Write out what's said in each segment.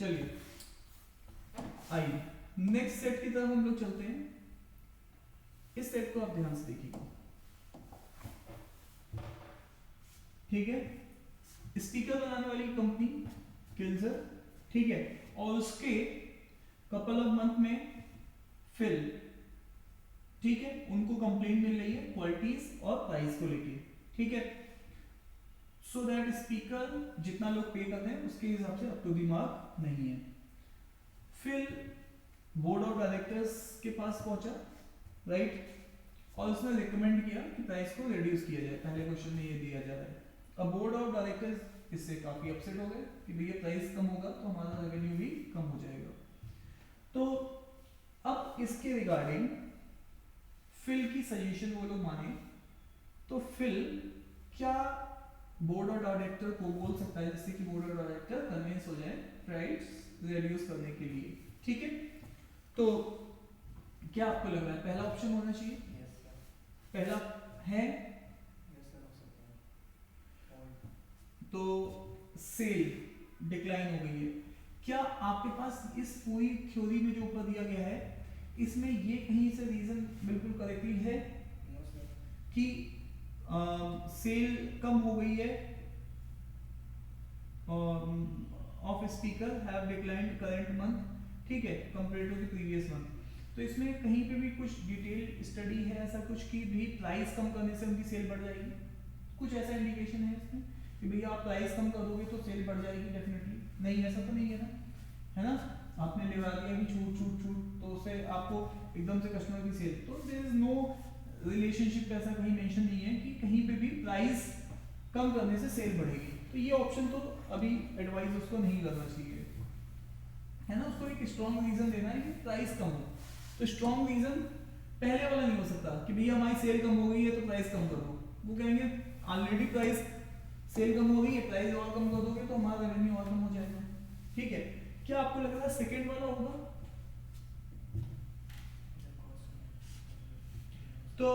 चलिए आइए next set की तरफ हम लोग चलते हैं। इस सेट को आप ध्यान से देखिएगा, ठीक है। स्पीकर बनाने वाली कंपनी किल्जर, ठीक है, और उसके कपल ऑफ मंथ में फिल, ठीक है, उनको कंप्लेंट मिल रही है क्वालिटीज और प्राइस को लेके, ठीक है। सो दैट स्पीकर जितना लोग पे करते हैं उसके हिसाब से अप टू द मार्क नहीं है। फिर बोर्ड ऑफ डायरेक्टर्स के पास पहुंचा, राइट, और उसने रिकमेंड किया कि प्राइस को रिड्यूस किया जाए। पहले क्वेश्चन में ये दिया जा रहा है। अब बोर्ड ऑफ डायरेक्टर्स इससे काफी अपसेट हो गए कि भैया प्राइस कम होगा तो हमारा रेवेन्यू भी कम हो जाएगा। तो अब इसके रिगार्डिंग फिल की सजेशन वो लोग माने तो फिल क्या बोर्ड ऑफ डायरेक्टर को बोल सकता है जिससे कि बोर्ड ऑफ डायरेक्टर कन्विंस हो जाए प्राइस रिड्यूस करने के लिए, ठीक है। तो क्या आपको लग रहा है पहला ऑप्शन होना चाहिए? Yes sir. पहला है। यस सर, हो सकता है। तो सेल डिक्लाइन हो गई है। क्या आपके पास इस पूरी थ्योरी में जो ऊपर दिया गया है इसमें ये कहीं से रीजन बिल्कुल करेक्टली है नो सर। कि सेल कम हो गई है of speaker have declined current month, ठीक है, compare to the previous month. तो इसमें कहीं पे भी कुछ डिटेल स्टडी है ऐसा कुछ कि भी प्राइस कम करने से उनकी सेल बढ़ जाएगी? कुछ ऐसा इंडिकेशन है इसमें कि भैया आप प्राइस कम करोगे तो सेल बढ़ जाएगी? डेफिनेटली नहीं, ऐसा तो नहीं है ना, है ना। आपने लगा दिया कि छूट छूट छूट तो उससे आपको एकदम से कस्टमर की सेल, तो देयर इज नो रिलेशनशिप, ऐसा कहीं मेंशन नहीं है कि कहीं पे भी प्राइस कम करने से सेल बढ़ेगी। तो ये ऑप्शन तो अभी एडवाइस उसको नहीं करना चाहिए, है ना। उसको एक स्ट्रॉन्ग रीजन देना है कि प्राइस कम हो। तो स्ट्रॉन्ग रीजन पहले वाला नहीं हो सकता कि भैया हमारी सेल कम हो गई है तो प्राइस कम करो। वो कहेंगे ऑलरेडी प्राइस सेल कम हो गई है, प्राइस और कम कर दोगे तो हमारा रेवेन्यू और कम हो जाएगा, ठीक है। क्या आपको लग रहा है सेकंड वाला होगा? तो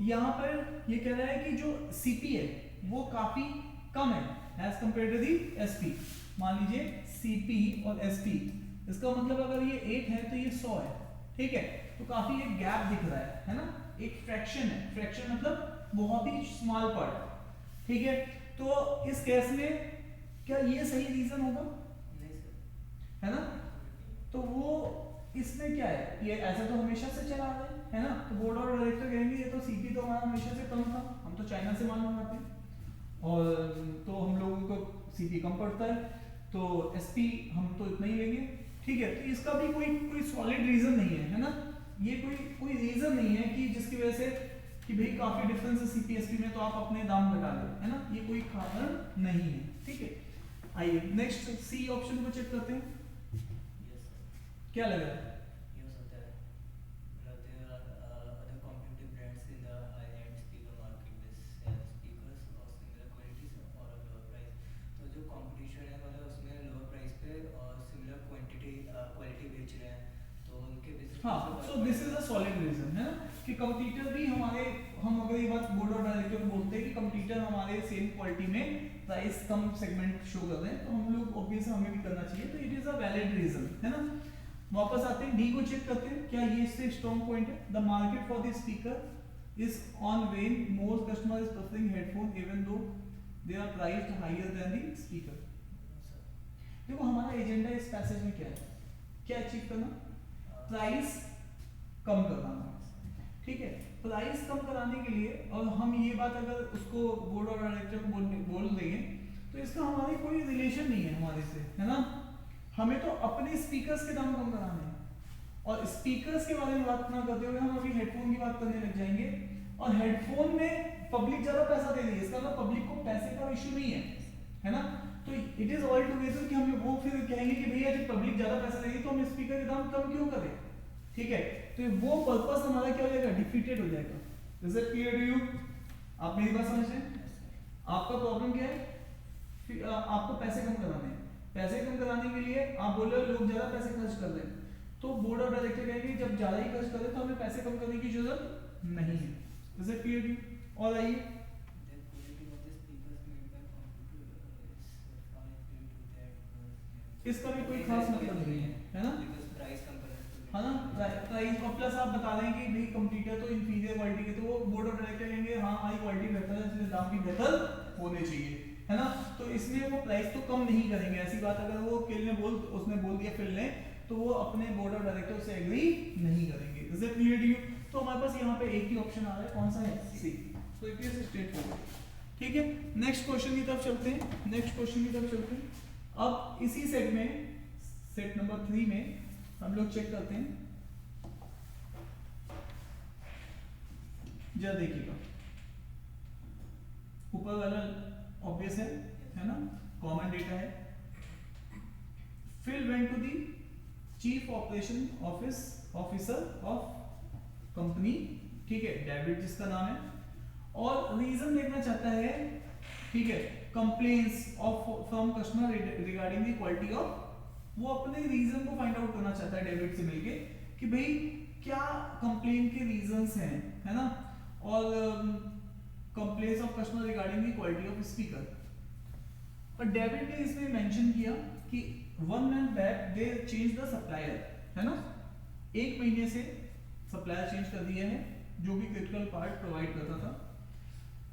यहाँ पर ये कह रहा है कि जो सीपी है वो काफी कम है as compare to the SP. मान लीजिए सीपी और एसपी, इसका मतलब अगर ये 8 है तो ये 100 है, ठीक है। तो काफी एक गैप दिख रहा है ना, एक फ्रैक्शन है। फ्रैक्शन मतलब बहुत ही स्मॉल पार्ट, ठीक है। तो इस केस में क्या ये सही रीजन होगा? नहीं सर। है ना। तो वो इसमें क्या है, ये ऐसा तो हमेशा से चला आ रहा है ना। तो बोर्ड ऑफ डायरेक्टर कहेंगे ये तो सीपी तो हमारा हमेशा से कम था, हम तो चाइना से माल मंगाते हैं और तो हम लोगों को सीपी कम पड़ता है, तो एसपी हम तो इतना ही लेंगे, ठीक है। तो इसका भी कोई सॉलिड रीजन नहीं है ना। ये कोई रीजन नहीं है कि जिसकी वजह से कि भाई काफी डिफरेंस है सीपी एसपी में तो आप अपने दाम घटा लो, है ना। ये कोई कारण नहीं है, ठीक है। आइए नेक्स्ट सी ऑप्शन को चेक करते हैं। Yes sir. क्या लग रहा है? ये हो सकता है। मतलब there are other competitive brands in the high-end speaker market with sell speakers of similar qualities or a lower price. तो जो competition है मतलब उसमें lower price पे और similar quantity quality बेच रहे हैं तो उनके business हाँ, so this is a solid reason है ना कि कंपटीटर भी हमारे, हम अगर ये बात बोर्ड ऑफ डायरेक्टर बोलते हैं कि कंपटीटर हमारे सेम क्वालिटी में प्राइस कम सेगमेंट शो कर रहे हैं तो हम लोग ऑब्वियस हमें भी करना चाहिए, तो it is a valid reason, है ना। वापस आते हैं डी को चेक करते हैं क्या ये इससे स्ट्रॉन्ग पॉइंट है। The market for this speaker is on wane, most customer is preferring headphone even though they are priced higher than the speaker. देखो हमारा एजेंडा इस पैसेज में क्या है, क्या अचीव करना? प्राइस कम कराना, ठीक है। प्राइस कम कराने के लिए और हम ये बात अगर उसको बोर्ड ऑफ डायरेक्टर को बोल देंगे तो इसका हमारी कोई रिलेशन नहीं है हमारे से, है ना। हमें तो अपने स्पीकर्स के दाम कम कराने हैं और स्पीकर्स के बारे में बात ना करते हुए हम अभी हेडफोन की बात करने लग जाएंगे और हेडफोन में पब्लिक ज्यादा पैसा दे रही है, इसका मतलब पब्लिक को पैसे का इशू नहीं है ना। तो इट इज ऑल टुगेदर कि हम वो फिर कहेंगे कि भैया जब पब्लिक ज्यादा पैसा देगी तो हम स्पीकर के दाम कम क्यों करें, ठीक है। तो वो पर्पस हमारा क्या हो जाएगा, डिफीटेड हो जाएगा। Is it clear to you? आप मेरी बात समझ रहे हैं? आपका प्रॉब्लम क्या है? आपको पैसे कम कराने हैं, पैसे कम कराने के लिए आप बोल रहे हो लोग ज्यादा पैसे खर्च कर रहे हैं तो बोर्ड ऑफ डायरेक्टर कहेंगे जब ज्यादा ही खर्च करें तो हमें पैसे कम करने की जरूरत नहीं है। Is it clear to you? और आइए The quality of the speakers made by computer is far inferior to that इसका भी कोई खास मतलब नहीं है ना, बिकॉज़ प्राइस कंपैरिजन है ना। प्राइस और प्लस आप बता रहे हैं कि भाई कंपटीटर तो इंफीरियर क्वालिटी के, तो वो बोर्ड ऑफ डायरेक्टर कहेंगे हाँ हमारी क्वालिटी बेहतर है इसलिए दाम भी बेहतर होने चाहिए, है ना। तो इसमें वो प्राइस तो कम नहीं करेंगे, ऐसी बात अगर वो किल ने उसने बोल दिया फिल ने, तो वो अपने बोर्ड ऑफ डायरेक्टर से एग्री नहीं करेंगे। Is it clear to you? तो हमारे पास यहाँ पे एक ही ऑप्शन आ रहा है, कौन सा है? सी। तो इट इज स्ट्रेट फॉरवर्ड। ठीक है, नेक्स्ट क्वेश्चन की तरफ चलते हैं, नेक्स्ट क्वेश्चन की तरफ चलते हैं। अब इसी सेट में, सेट नंबर 3 में हम लोग चेक करते हैं, जरा देखिएगा ऊपर वाला ऑब्वियस है ना, कॉमन डेटा है। Phil went to the chief operation officer of company, ठीक है, डेविड जिसका नाम है, और रीजन देखना चाहता है, ठीक है, complaints of from customer regarding the quality of, वो अपने रीजन को फाइंड आउट करना चाहता है डेविड से मिलके कि भाई क्या कंप्लेन के रीजंस हैं, है ना, और complaints of customer regarding the quality of speaker. और डेविड ने इसमें मेंशन किया कि 1 month back they change the supplier, है ना, 1 महीने से सप्लायर चेंज कर दिया है जो भी क्रिटिकल पार्ट प्रोवाइड करता था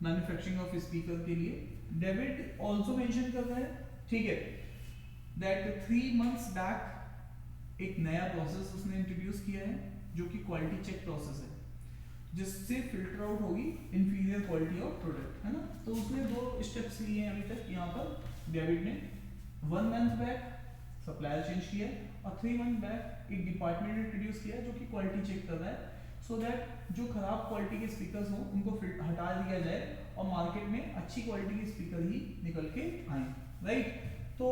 मैन्युफैक्चरिंग ऑफ स्पीकर के लिए। डेविड ऑल्सो मेंशन कर रहा है, ठीक है, दैट 3 मंथ्स बैक एक नया प्रोसेस उसने इंट्रोड्यूस किया है जो कि क्वालिटी चेक प्रोसेस है, जिससे फिल्टर आउट होगी इंफीरियर क्वालिटी ऑफ प्रोडक्ट, है ना। तो उसने 2 स्टेप्स लिए हैं अभी तक यहाँ पर डेविड ने। 1 मंथ बैक सप्लायर चेंज किया और 3 मंथ बैक एक डिपार्टमेंट इंट्रोड्यूस किया जो कि क्वालिटी चेक कर रहा है, सो दैट जो खराब क्वालिटी के स्पीकर्स हों उनको हटा दिया जाए और मार्केट में अच्छी क्वालिटी के स्पीकर ही निकल के आए, राइट। तो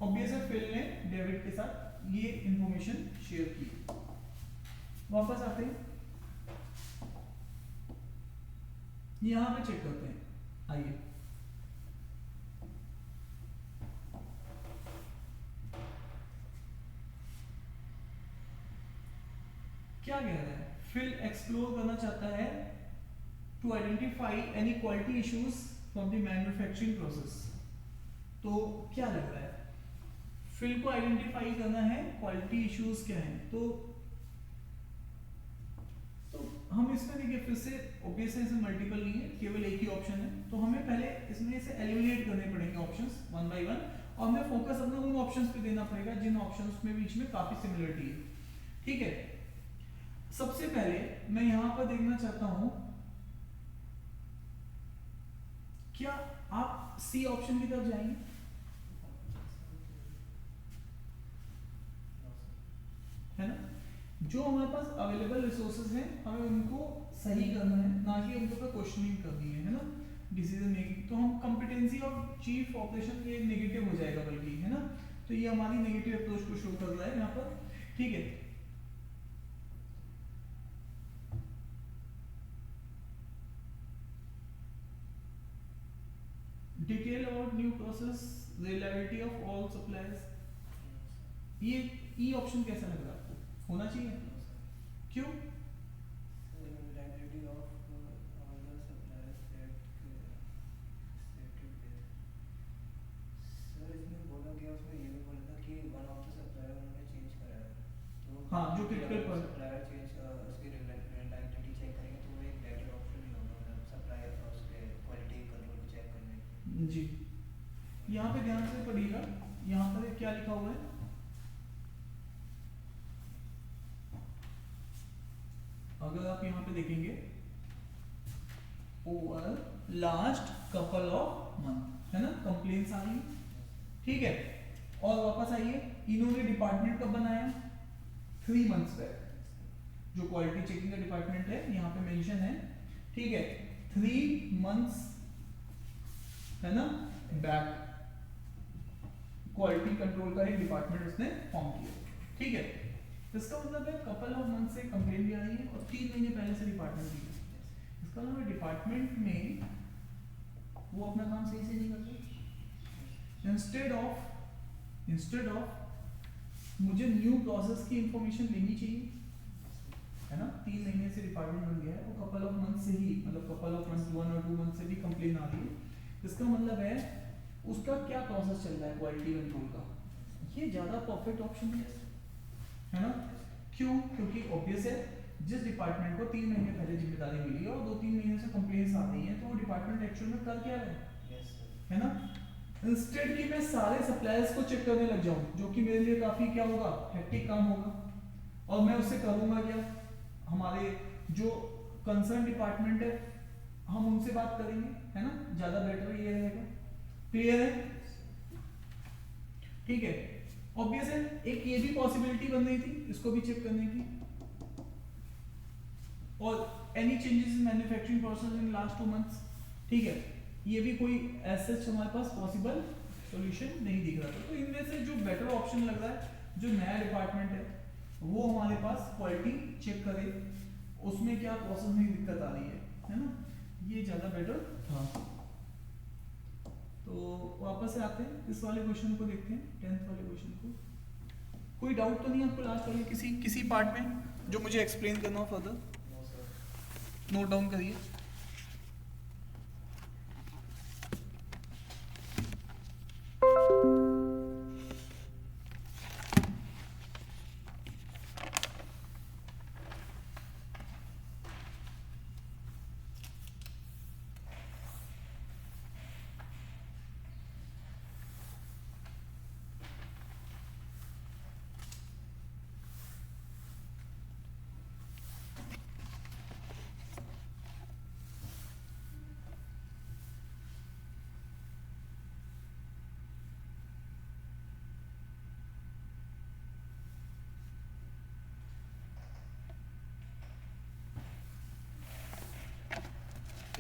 ऑब्वियस है फिल ने डेविड के साथ ये इंफॉर्मेशन शेयर की। वापस आते हैं, यहां पे चेक करते हैं, आइए क्या कह रहा है, फिल एक्सप्लोर करना चाहता है to identify any quality issues from the manufacturing process. तो क्या लग रहा है, फिल को आइडेंटिफाई करना है क्वालिटी इश्यूज क्या हैं। तो हम इसमें देखिए फिर से ऑब्वियसली इसमें मल्टीपल नहीं है, केवल एक ही ऑप्शन है, तो हमें पहले इसमें से एलिमिनेट करने पड़ेंगे ऑप्शंस 1 बाय 1 और हमें फोकस अपने उन ऑप्शंस पे देना पड़ेगा जिन ऑप्शंस में बीच में काफी सिमिलरिटी है, ठीक है। सबसे पहले मैं यहां पर देखना चाहता हूं, क्या आप सी ऑप्शन की तरफ जाएंगे, है ना। जो हमारे पास अवेलेबल रिसोर्सेज हैं हमें उनको सही करना है, ना कि उनको पे क्वेश्चनिंग करनी है ना, डिसीजन मेकिंग। तो हम कॉम्पिटेंसी ऑफ चीफ ऑपरेशन ये नेगेटिव हो जाएगा बल्कि, है ना, तो ये हमारी नेगेटिव अप्रोच को शो कर रहा है यहाँ पर, ठीक है। Detail about new process, reliability of all suppliers, ये ई ऑप्शन कैसा लग रहा है आपको, होना चाहिए? क्यों? reliability of all the suppliers that stated there. Sir इसमें बोला गया, उसमें ये भी बोला था कि वन ऑफ द सप्लायर उन्होंने चेंज कराया है, तो हाँ जो क्रिटिकल पर सप्लायर चेंज उसकी रिलायबिलिटी चेक करेंगे तो वो एक बेटर ऑप्शन ही होगा, मतलब सप्लायर और उसके क्वालिटी कंट्रोल को चेक करने के। जी। यहाँ पे ध्यान से पढ़िएगा, यहाँ पर क्या लिखा हुआ है, अगर आप यहाँ पे देखेंगे over last couple of month, है ना, कंप्लेंट्स आ रही, ठीक है। और वापस आइए, इन्होंने डिपार्टमेंट कब बनाया, 3 मंथ्स बैक, जो क्वालिटी चेकिंग का डिपार्टमेंट है यहाँ पे मेंशन है, ठीक है, 3 मंथ्स, है ना, बैक क्वालिटी कंट्रोल का एक डिपार्टमेंट उसने फॉर्म किया, ठीक है। इसका मतलब है कपल ऑफ मंथ से कंप्लेन भी आ रही है और 3 महीने पहले से डिपार्टमेंट भी है, इसका मतलब है डिपार्टमेंट में वो अपना काम सही से नहीं करते। इंस्टेड ऑफ मुझे न्यू प्रोसेस की इंफॉर्मेशन लेनी चाहिए, है ना, 3 महीने से डिपार्टमेंट बन गया है, वो कपल ऑफ मंथ से ही, मतलब कपल ऑफ मंथ 1 और 2 मंथ से भी कंप्लेन आ रही है, इसका मतलब है उसका क्या प्रोसेस चल रहा है क्वालिटी कंट्रोल का, ये ज़्यादा परफेक्ट ऑप्शन है, Yes, है ना? yes, क्यों? क्योंकि ऑब्वियस है, जिस डिपार्टमेंट को 3 महीने पहले जिम्मेदारी मिली है और 2-3 महीने से कंप्लेंट्स आ रही हैं, तो वो डिपार्टमेंट एक्चुअल में कर क्या रहा है? yes, sir. है ना? इंस्टेड कि मैं सारे सप्लायर्स को चेक करने लग जाऊं, जो कि मेरे लिए काफी क्या होगा, हेक्टिक काम होगा, और मैं उससे करूंगा क्या, हमारे जो कंसर्न डिपार्टमेंट है हम उनसे बात करेंगे, है ना? ज्यादा बेटर ये रहेगा। क्लियर है? ठीक है, ऑब्वियस है। एक ये भी पॉसिबिलिटी बन रही थी इसको भी चेक करने की, और any changes in manufacturing process in last 2 months, ठीक है, ये भी कोई ऐसा हमारे पास पॉसिबल सॉल्यूशन नहीं दिख रहा था। तो इनमें से जो बेटर ऑप्शन लग रहा है, जो नया डिपार्टमेंट है वो हमारे पास क्वालिटी चेक करे, उसमें क्या प्रोसेस में दिक्कत आ रही है ना, ये ज्यादा बेटर था। तो वापस से आते हैं इस वाले क्वेश्चन को देखते हैं, 10th वाले क्वेश्चन को। कोई डाउट तो नहीं आपको लास्ट वाले किसी पार्ट में जो मुझे एक्सप्लेन करना हो further? No, sir. Note down करिए।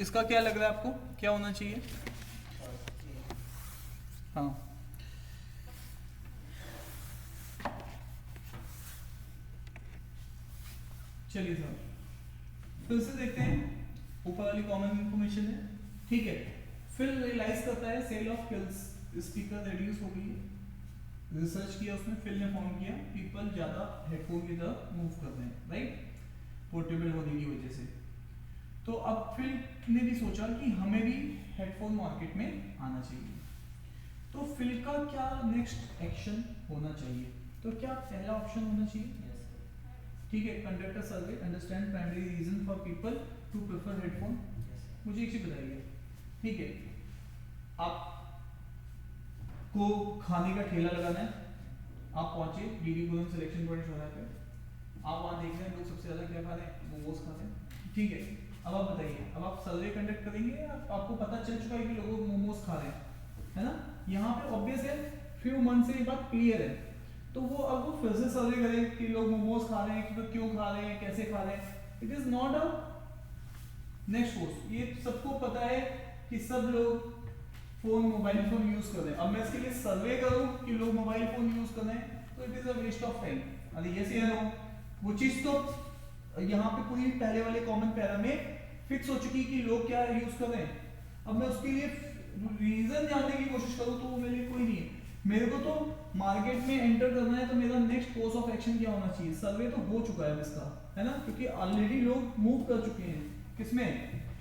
इसका क्या लग रहा है आपको, क्या होना चाहिए? हाँ, चलिए सर फिर से देखते हैं। ऊपर वाली कॉमन इंफॉर्मेशन है, ठीक है। फिर रियलाइज करता है sale of kills speaker reduce हो गई है, रिसर्च किया उसमें, फिल ने फाउंड किया पीपल ज़्यादा हेडफोन की तरफ मूव कर रहे हैं, राइट, पोर्टेबल होने की वजह से। तो अब फिल ने भी सोचा कि हमें भी हेडफोन मार्केट में आना चाहिए। तो फिल का क्या नेक्स्ट एक्शन होना चाहिए? तो क्या पहला ऑप्शन होना चाहिए, Yes, sir. ठीक है, conduct a survey, understand primary reason for people to prefer headphone. Yes, sir. मुझे एक चीज बताइए, ठीक है, आप को खाने का ठेला लगाना है, आप पहुंचे डीडी गोविंद सिलेक्शन पॉइंट चौराहे पे, आप वहाँ देख रहे हैं लोग सबसे ज्यादा क्या खा रहे हैं, मोमोज खा रहे हैं, ठीक है। अब आप बताइए, अब आप सर्वे कंडक्ट करेंगे, आपको पता चल चुका है कि लोग मोमोज खा रहे हैं, है ना? यहाँ पे ऑब्वियस है, फ्यू मंथ से ये बात क्लियर है, तो वो अब वो फिर से सर्वे करें कि लोग मोमोज खा रहे हैं, क्यों खा रहे हैं, कैसे खा रहे हैं। It is not a next post, ये सबको पता है कि सब लोग फोन मोबाइल फोन यूज कर रहे हैं। अब मैं इसके लिए सर्वे करूं कि लोग मोबाइल फोन यूज कर रहे हैं, तो it is a waste of time. अरे यस या नो, वो चीज तो यहाँ पे पूरी पहले वाले कॉमन पैरा में फिक्स हो चुकी कि लोग क्या यूज कर रहे हैं। अब मैं उसके लिए रीजन जानने की कोशिश करूँ तो वो मेरे लिए कोई नहीं है। मेरे को तो मार्केट में एंटर करना है, तो मेरा नेक्स्ट कोर्स ऑफ एक्शन क्या होना चाहिए? सर्वे तो हो चुका है इसका, है ना, क्योंकि ऑलरेडी लोग मूव कर चुके हैं किसमें,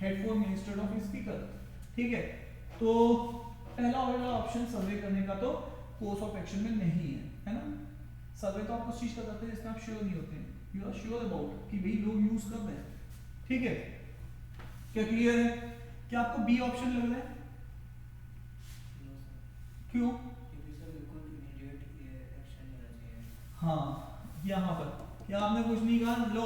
हेडफोन में इंस्टेड ऑफ स्पीकर, ठीक है। तो पहला वाला ऑप्शन सर्वे करने का तो कोर्स ऑफ एक्शन में नहीं है ना। सर्वे तो आप उस चीज का करते हैं जिसमें आप श्योर नहीं होते हैं, यू आर श्योर अबाउट कि भाई लोग यूज कर रहे हैं, ठीक है। क्या क्लियर है? क्या आपको बी ऑप्शन लग रहा है? No, sir. क्यों? क्योंकि सर बिल्कुल immediate ये action लेना चाहिए. हाँ, यहाँ पर क्या आपने कुछ नहीं कहा, लो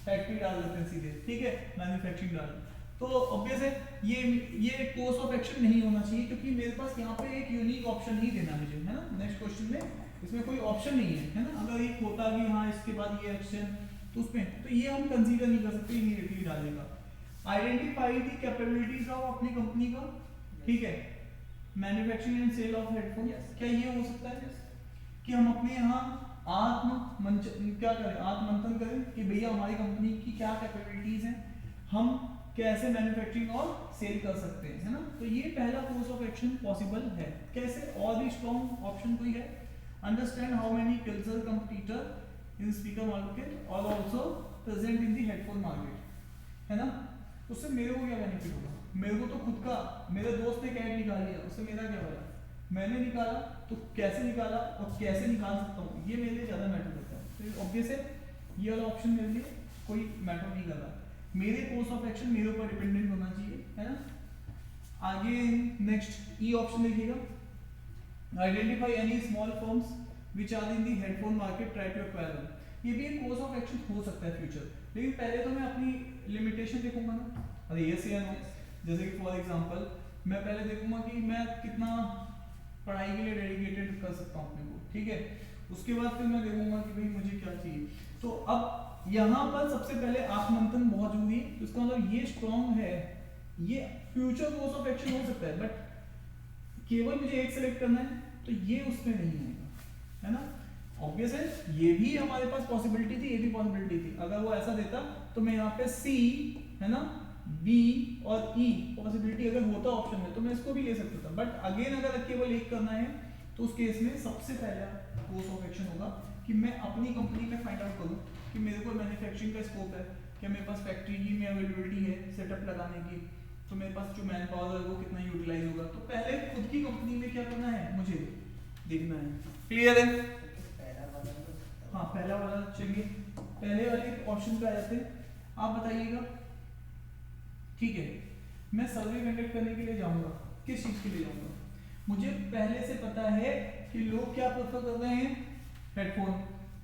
फैक्ट्री डाल देते हैं सीधे, ठीक है, मैन्युफैक्चरिंग डाल। तो ऑब्वियस है ये कोर्स ऑफ एक्शन नहीं होना चाहिए, क्योंकि मेरे पास यहाँ पे एक यूनिक ऑप्शन ही देना मुझे, है ना। नेक्स्ट क्वेश्चन में इसमें कोई ऑप्शन नहीं है ना। अगर एक होता कि हाँ इसके बाद ये एक्शन, तो उसमें तो ये हम कंसीडर नहीं कर सकते इमीडिएटली डालेगा। आइडेंटिफाई द कैपेबिलिटीज ऑफ अपनी कंपनी का, ठीक है, manufacturing and sale of headphone. Yes. क्या ये हो सकता है Yes, sir. कि हम अपने यहाँ क्या करें, आत्ममंथन करें कि भैया हमारी कंपनी की क्या कैपेबिलिटीज हैं, हम कैसे मैन्युफैक्चरिंग और सेल कर सकते हैं, है ना। तो ये पहला कोर्स ऑफ एक्शन पॉसिबल है। कैसे? और भी स्ट्रॉन्ग ऑप्शन कोई है? Understand how many cultural competitor in speaker market और also present in the headphone market, है ना। उससे मेरे को क्या बेनिफिट होगा? मेरे को तो खुद का, मेरे दोस्त ने कैट निकाल लिया, उससे मेरा क्या होगा? मैंने निकाला तो कैसे निकाला और कैसे निकाल सकता हूँ, ये मेरे लिए ज़्यादा मैटर करता है। तो ऑब्वियस है ये वाला ऑप्शन मेरे लिए कोई मैटर नहीं कर रहा। मेरे कोर्स ऑफ एक्शन मेरे ऊपर डिपेंडेंट होना चाहिए, है ना। आगे नेक्स्ट ई ऑप्शन देखिएगा, identify any small firms which are in the headphone market, try to acquire them. ये भी एक कोर्स ऑफ एक्शन हो सकता है फ्यूचर, लेकिन पहले तो मैं अपनी लिमिटेशन देखूंगा ना, अरे यस या नो। जैसे कि फॉर एग्जांपल मैं पहले देखूंगा कि मैं कितना पढ़ाई के लिए डेडिकेटेड कर सकता हूँ अपने को, ठीक है। उसके बाद फिर मैं देखूंगा कि भाई मुझे क्या चाहिए। तो अब यहाँ पर सबसे पहले आत्ममंथन बहुत जरूरी है। तो इसका मतलब ये स्ट्रॉन्ग है, ये फ्यूचर कोर्स ऑफ एक्शन हो सकता है, बट केवल मुझे एक सेलेक्ट करना है तो ये उसमें नहीं होगा, है ना। ऑब्वियस है ये भी हमारे पास पॉसिबिलिटी थी, ये भी पॉसिबिलिटी थी। अगर वो ऐसा देता तो मैं यहाँ पे सी, है ना, बी और ई पॉसिबिलिटी अगर होता ऑप्शन में तो मैं इसको भी ले सकता था। बट अगेन अगर केवल एक करना है तो उस केस में सबसे पहला कोर्स ऑफ एक्शन होगा कि मैं अपनी कंपनी में फाइंड आउट करूँ कि मेरे को मैन्युफैक्चरिंग का स्कोप है, क्या मेरे पास फैक्ट्री की में अवेलेबिलिटी है सेटअप लगाने की, तो मेरे पास जो मैन पावर है वो कितना यूटिलाइज होगा। तो पहले खुद की कंपनी में क्या करना है मुझे देखना है। क्लियर है? हाँ पहला वाला चलिए पहले वाले ऑप्शन पे आ जाते हैं। आप बताइएगा, ठीक है। मैं सर्वे कंडक्ट करने के लिए जाऊंगा, किस चीज के लिए जाऊंगा? मुझे पहले से पता है कि लोग क्या प्रेफर कर रहे हैं, हेडफोन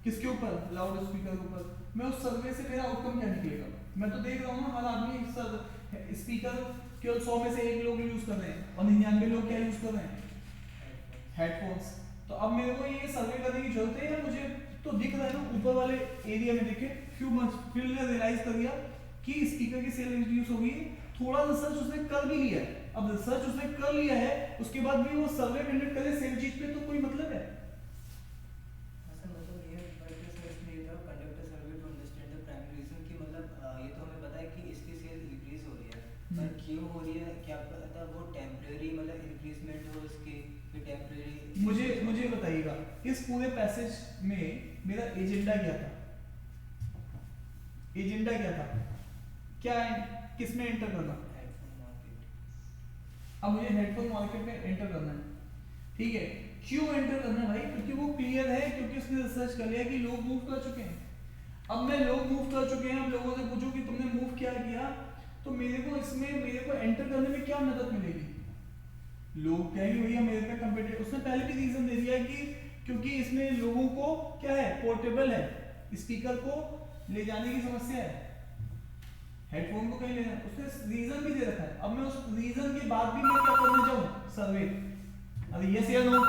किसके ऊपर, लाउड स्पीकर के ऊपर। मैं उस सर्वे से मेरा आउटकम क्या निकलेगा? मैं तो देख रहा हूँ ना हर आदमी स्पीकर केवल 100 में से 1 लोग यूज कर रहे हैं और 99 लोग क्या यूज कर रहे हैं, हेडफोन्स। तो अब मेरे को ये सर्वे करने की जरूरत है या मुझे तो दिख रहा है ना ऊपर वाले एरिया में, देखे फ्यू मंथ्स फिर ने रियलाइज कर दिया कि स्पीकर की सेल रिड्यूस हो गई, थोड़ा रिसर्च उसने कर भी लिया है। अब रिसर्च उसने कर लिया है उसके बाद भी वो सर्वे कंडक्ट करे सेल चीज पे, तो कोई मतलब है? क्यों हो रही है, क्या पता वो टेम्परेरी मतलब इंक्रीजमेंट हो उसकी, फिर टेम्परेरी। मुझे बताइएगा इस पूरे पैसेज में मेरा एजेंडा क्या था? एजेंडा क्या था? क्या किस में एंटर करना? Headphone market. अब मुझे हेडफोन मार्केट में एंटर करना है, ठीक है। क्यों एंटर करना है भाई? क्योंकि वो क्लियर है, क्योंकि उसने रिसर्च कर लिया कि लोग मूव कर चुके हैं। अब मैं लोग मूव कर चुके हैं, अब लोगों से पूछूं कि तुमने मूव क्या किया, तो मेरे को एंटर करने में क्या मदद मिलेगी? लोग कहेंगे भैया मेरे पे कंपेटिटिव, उसने पहले भी रीजन दे दिया कि क्योंकि इसमें लोगों को क्या है, पोर्टेबल है, स्पीकर को ले जाने की समस्या है, हेडफोन को कहीं लेना, उसने रीजन भी दे रखा है। अब मैं उस रीजन के बाद भी मैं क्या करने जाऊं, सर्वे। अरे यस या नो?